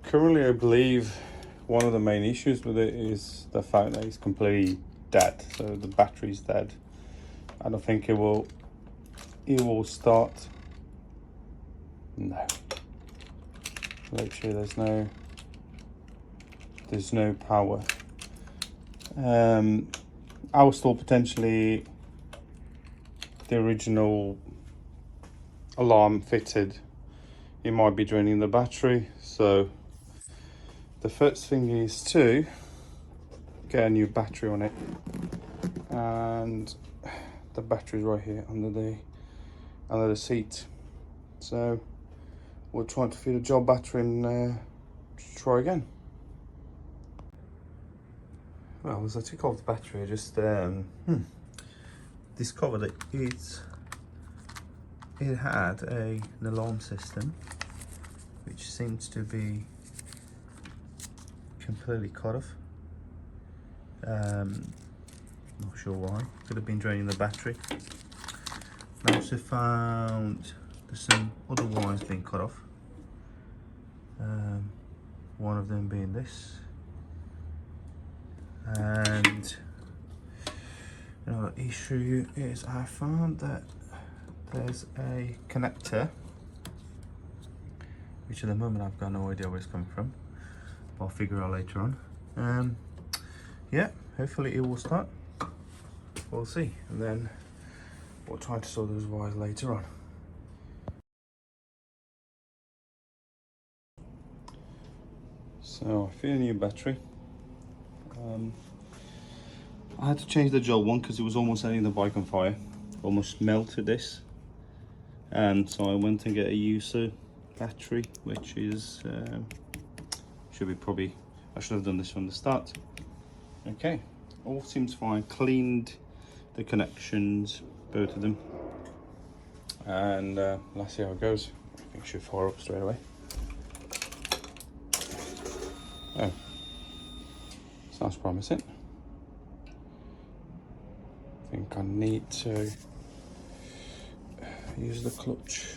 currently I believe one of the main issues with it is the fact that it's completely dead. So the battery's dead. I don't think it will start. No. Literally there's no power. I was still potentially the original alarm fitted. It might be draining the battery, so the first thing is to get a new battery on it, and the battery's right here under the seat. So we'll try to fit a gel battery and try again. Well, as I took off the battery, I just discovered that it had an alarm system which seems to be completely cut off. Not sure why. Could have been draining the battery. I also found there's some other wires being cut off. One of them being this. And another issue is I found that there's a connector, which at the moment I've got no idea where it's coming from, but I'll figure out later on. Yeah, hopefully it will start. We'll see, and then we'll try to sort those wires later on. So I feel a new battery. I had to change the gel one because it was almost setting the bike on fire. Almost melted this. And so I went and get a user battery, which is should be probably, I should have done this from the start. Okay, all seems fine. Cleaned the connections, both of them, and let's see how it goes. I think it should fire up straight away. Oh, sounds promising. I think I need to use the clutch.